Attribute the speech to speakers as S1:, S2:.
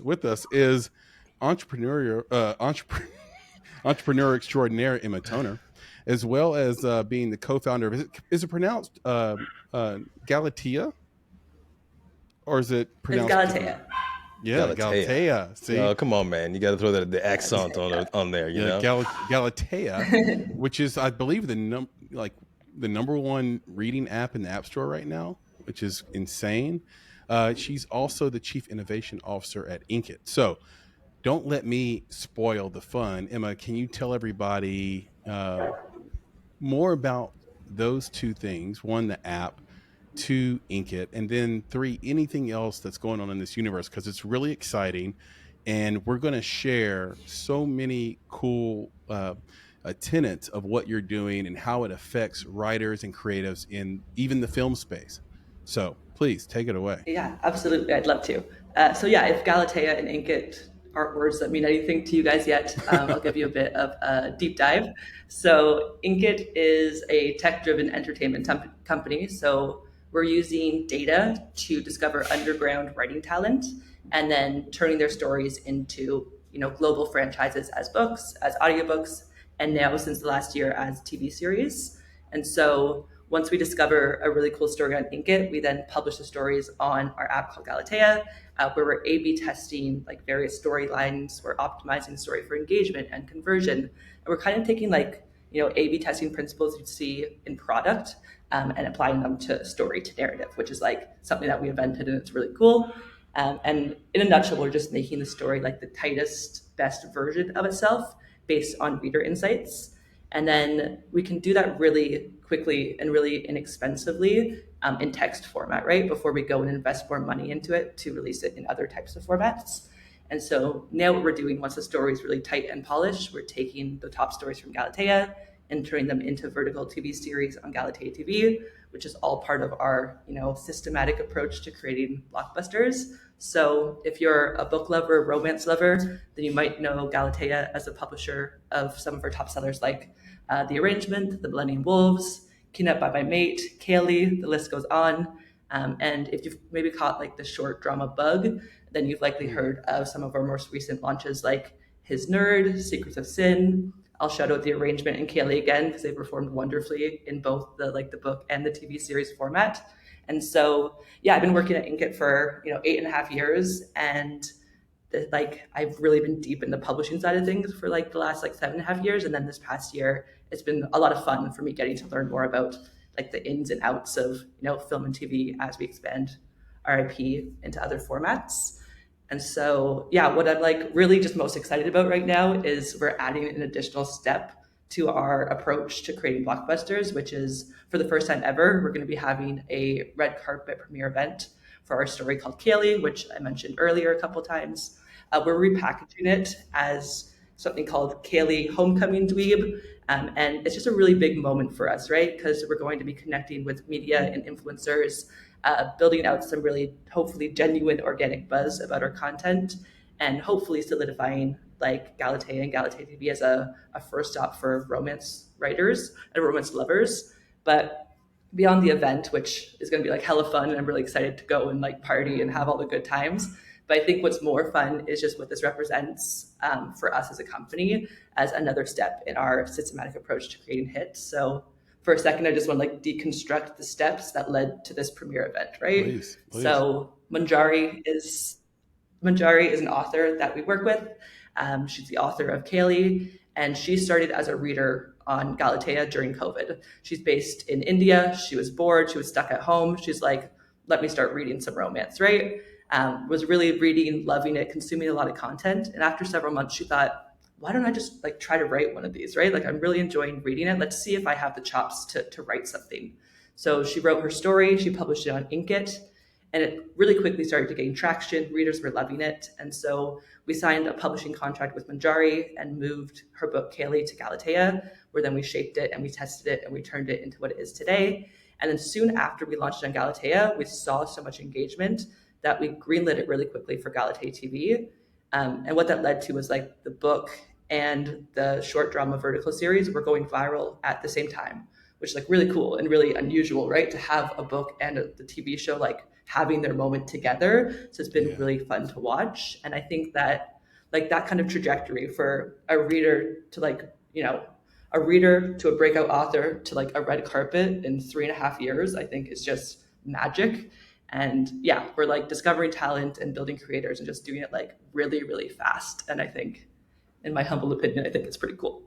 S1: with us is entrepreneur extraordinaire Emma Toner, as well as being the co-founder of is it pronounced Galatea, or is it
S2: It's
S1: pronounced
S2: Galatea.
S1: yeah,
S3: Galatea.
S1: Galatea? See,
S3: Oh, come on, man. You got to throw the accent
S2: Galatea.
S3: on there, you
S1: yeah,
S3: know?
S1: Galatea, which is I believe the number one reading app in the App Store right now, which is insane. She's also the chief innovation officer at Inkitt. So don't let me spoil the fun. Emma, can you tell everybody more about those two things? One, the app, two, Inkitt, and then three, anything else that's going on in this universe, because it's really exciting. And we're going to share so many cool tenets of what you're doing and how it affects writers and creatives in even the film space. So please take it away.
S2: Yeah, absolutely. I'd love to. So yeah, if Galatea and Inkitt aren't words that mean anything to you guys yet, I'll give you a bit of a deep dive. So Inkitt is a tech-driven entertainment company. So we're using data to discover underground writing talent and then turning their stories into global franchises as books, as audiobooks, and now since the last year as TV series. And so once we discover a really cool story on Inkitt, we then publish the stories on our app called Galatea, where we're A/B testing like various storylines. We're optimizing the story for engagement and conversion, and we're kind of taking A/B testing principles you see in product and applying them to story to narrative, which is like something that we invented and it's really cool. And in a nutshell, we're just making the story like the tightest, best version of itself based on reader insights. And then we can do that really quickly and really inexpensively in text format, right? Before we go and invest more money into it to release it in other types of formats. And so now what we're doing, once the story is really tight and polished, we're taking the top stories from Galatea and turning them into vertical TV series on Galatea TV, which is all part of our systematic approach to creating blockbusters. So if you're a book lover, romance lover, then you might know Galatea as a publisher of some of our top sellers like The Arrangement, The Millennium Wolves, Kidnapped by My Mate, Kaylee, the list goes on. And if you've maybe caught like the short drama bug, then you've likely heard of some of our most recent launches like His Nerd, Secrets of Sin. I'll shout out The Arrangement and Kaylee again because they performed wonderfully in both the book and the TV series format. And so, yeah, I've been working at Inkitt for 8.5 years, and I've really been deep in the publishing side of things for like the last 7.5 years, and then this past year it's been a lot of fun for me getting to learn more about like the ins and outs of film and TV as we expand RIP into other formats. And so, yeah, what I'm like really just most excited about right now is we're adding an additional step to our approach to creating blockbusters, which is for the first time ever, we're going to be having a red carpet premiere event for our story called Kaylee, which I mentioned earlier a couple times. We're repackaging it as something called Kaylee Homecoming Dweeb. And it's just a really big moment for us, right? Because we're going to be connecting with media and influencers, building out some really, hopefully, genuine organic buzz about our content, and hopefully solidifying like Galatea and Galatea TV as a first stop for romance writers and romance lovers. But beyond the event, which is going to be like hella fun, and I'm really excited to go and like party and have all the good times. But I think what's more fun is just what this represents for us as a company as another step in our systematic approach to creating hits. So for a second, I just want to like deconstruct the steps that led to this premiere event, right?
S1: Please, please.
S2: So Marjari is an author that we work with. She's the author of Kaylee, and she started as a reader on Galatea during COVID. She's based in India. She was bored. She was stuck at home. She's like, let me start reading some romance, right? Was really reading, loving it, consuming a lot of content. And after several months, she thought, why don't I just like try to write one of these, right? Like I'm really enjoying reading it. Let's see if I have the chops to write something. So she wrote her story. She published it on Inkitt, and it really quickly started to gain traction. Readers were loving it. And so we signed a publishing contract with Marjari and moved her book Kaylee to Galatea, where then we shaped it and we tested it and we turned it into what it is today. And then soon after we launched on Galatea, we saw so much engagement that we greenlit it really quickly for Galatea TV. And what that led to was like the book and the short drama vertical series were going viral at the same time, which is like really cool and really unusual, right? To have a book and the TV show like having their moment together. So it's been
S1: Yeah.
S2: really fun to watch. And I think that like that kind of trajectory for a reader to like, a reader to a breakout author to like a red carpet in 3.5 years, I think is just magic. And yeah, we're like discovering talent and building creators and just doing it like really, really fast. And I think, in my humble opinion, I think it's pretty cool.